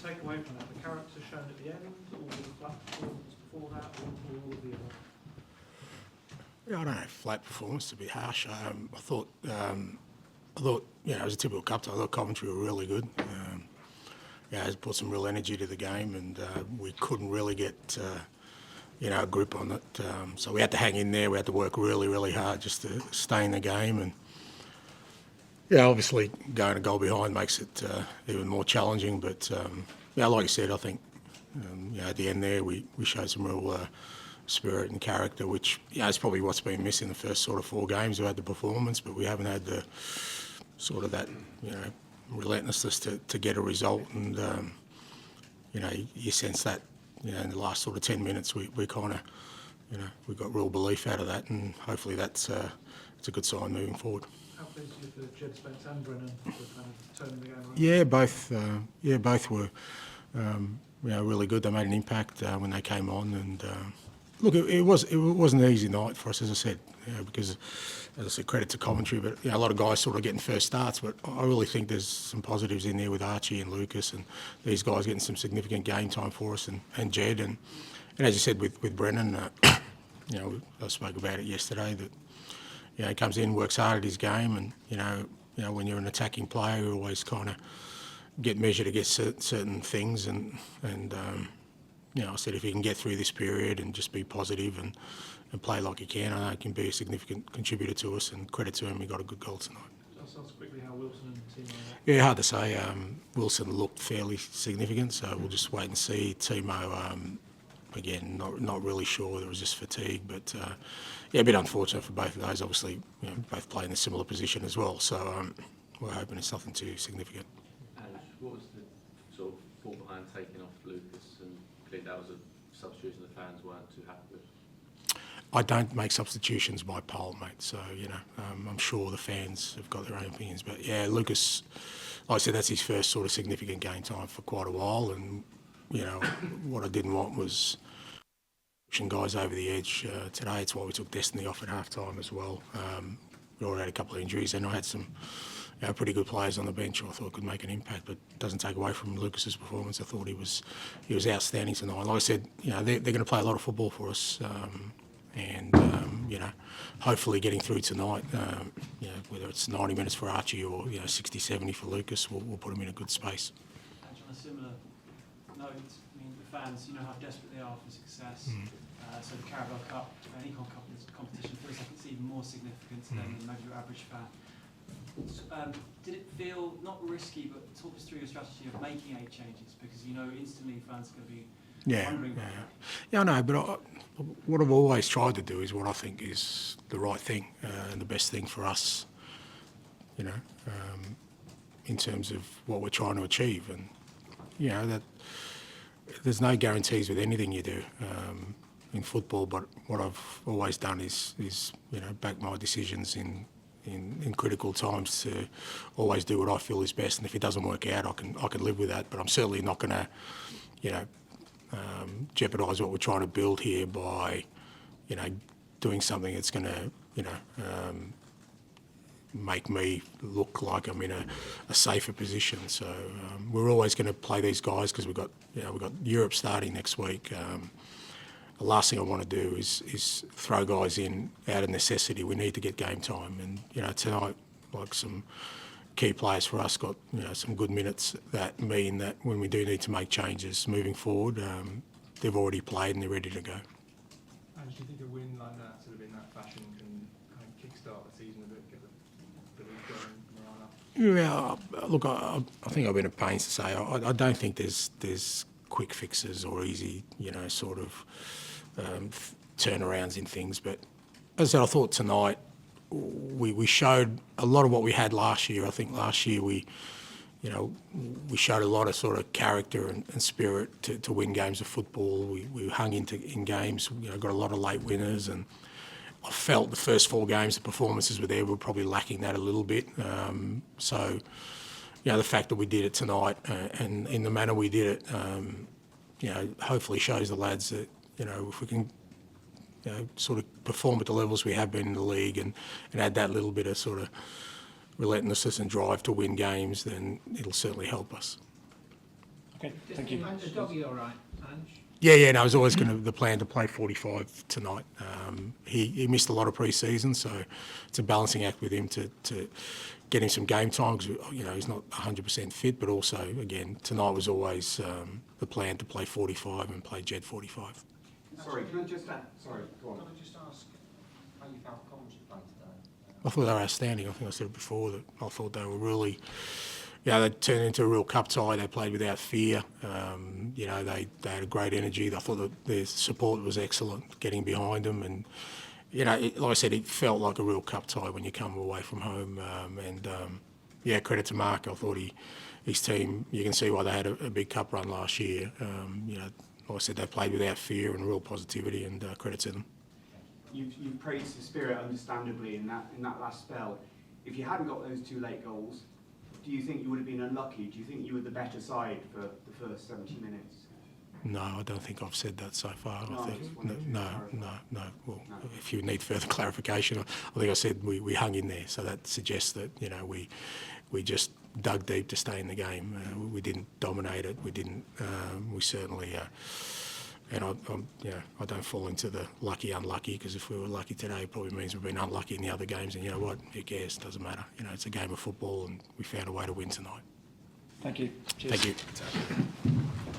take away from that? The character shown at the end, or the flat performance before that, or all of the other? Yeah, I don't know. Flat performance is a bit harsh. I thought, you know, it was a typical cup tie. I thought Coventry were really good. Yeah, it's put some real energy to the game, and we couldn't really get, you know, a grip on it. So we had to hang in there. We had to work really, really hard just to stay in the game. And yeah, obviously going a goal behind makes it even more challenging. But yeah, like you said, I think you know, at the end there we showed some real spirit and character, which, you know, is probably what's been missing the first sort of 4 games. We had the performance, but we haven't had the sort of that, you know, relentlessness to get a result. And you know, you sense that, you know, in the last sort of 10 minutes we kind of, you know, we got real belief out of that, and hopefully that's it's a good sign moving forward. How pleased are you for Jed Spence and Brennan for kind of turning the game around? Yeah, both were you know, really good. They made an impact when they came on, and look, it wasn't an easy night for us, as I said, you know, because, as I said, credit to Coventry, but you know, a lot of guys sort of getting first starts. But I really think there's some positives in there with Archie and Lucas, and these guys getting some significant game time for us, and Jed, and as you said with Brennan, you know, I spoke about it yesterday that, you know, he comes in, works hard at his game, and you know when you're an attacking player, you always kind of get measured against certain things, and you know, I said if he can get through this period and just be positive and play like he can, I know he can be a significant contributor to us, and credit to him, he got a good goal tonight. Just ask quickly how Wilson and the team are. Yeah, hard to say. Wilson looked fairly significant, so we'll just wait and see. Timo, again, not really sure. There was just fatigue, but yeah, a bit unfortunate for both of those. Obviously, you know, both play in a similar position as well, so we're hoping it's nothing too significant. Ange, what was the sort of thought behind taking off Lucas? And clearly that was a substitution the fans weren't too happy with. I don't make substitutions by poll, mate, so, you know, I'm sure the fans have got their own opinions. But, yeah, Lucas, like I said, that's his first sort of significant game time for quite a while, and, you know, what I didn't want was pushing guys over the edge today. It's why we took Destiny off at half-time as well. We already had a couple of injuries, and I had some, you know, pretty good players on the bench who I thought could make an impact, but it doesn't take away from Lucas's performance. I thought he was outstanding tonight. Like I said, you know, they're going to play a lot of football for us, and you know, hopefully getting through tonight, you know, whether it's 90 minutes for Archie or, you know, 60, 70 for Lucas, we'll put him in a good space. And on a similar note, I mean, the fans, you know how desperate they are for success. So the Carabao Cup, any competition feels like it's even more significant to them than maybe your average fan. Did it feel not risky, but talk us through your strategy of making 8 changes, because you know instantly fans are going to be wondering about that. Yeah, I know, but what I've always tried to do is what I think is the right thing and the best thing for us, you know, in terms of what we're trying to achieve. And, you know, that there's no guarantees with anything you do in football, but what I've always done is you know, back my decisions in critical times to always do what I feel is best, and if it doesn't work out, I can live with that. But I'm certainly not going to, you know, jeopardise what we're trying to build here by, you know, doing something that's going to, you know, make me look like I'm in a safer position. So we're always going to play these guys because we've got Europe starting next week. The last thing I want to do is throw guys in out of necessity. We need to get game time, and you know, tonight, like, some key players for us got, you know, some good minutes that mean that when we do need to make changes moving forward, they've already played and they're ready to go. And do you think a win like that, sort of in that fashion, can kind of kickstart the season a bit, get the league going, morale up? Yeah, look, I think I've been at pains to say I don't think there's quick fixes or easy, you know, sort of turnarounds in things. But as I said, I thought tonight we showed a lot of what we had last year. I think last year we showed a lot of sort of character and spirit to win games of football. We hung in games, you know, got a lot of late winners, and I felt the first 4 games, the performances were there. We were probably lacking that a little bit. So, you know, the fact that we did it tonight and in the manner we did it, you know, hopefully shows the lads that, you know, if we can, you know, sort of perform at the levels we have been in the league and add that little bit of sort of relentlessness and drive to win games, then it'll certainly help us. Okay, thank you. Udogie all right, Ange? Yeah, no, it was always the plan to play 45 tonight. He missed a lot of pre-season, so it's a balancing act with him to get him some game time, because, you know, he's not 100% fit, but also, again, tonight was always the plan to play 45 and play Jed 45. Sorry, can I just sorry, go on. Can I just ask how you found Coventry play today? I thought they were outstanding. I think I said it before that I thought they were really, you know, they turned into a real cup tie. They played without fear. You know, they had a great energy. I thought that their support was excellent, getting behind them, and you know, like I said, it felt like a real cup tie when you come away from home. Yeah, credit to Mark. I thought his team. You can see why they had a big cup run last year. You know, like I said, they played without fear and real positivity, and credit to them. You've praised the spirit, understandably, in that last spell. If you hadn't got those 2 late goals, do you think you would have been unlucky? Do you think you were the better side for the first 70 minutes? No, I don't think I've said that so far. No, I I think just wanted to no. Well, No. if you need further clarification, I think I said we hung in there. So that suggests that, you know, we just dug deep to stay in the game. We didn't dominate it. We didn't. We certainly. And I don't fall into the lucky unlucky, because if we were lucky today, it probably means we've been unlucky in the other games. And you know what? Who cares? It doesn't matter. You know, it's a game of football, and we found a way to win tonight. Thank you. Cheers. Thank you.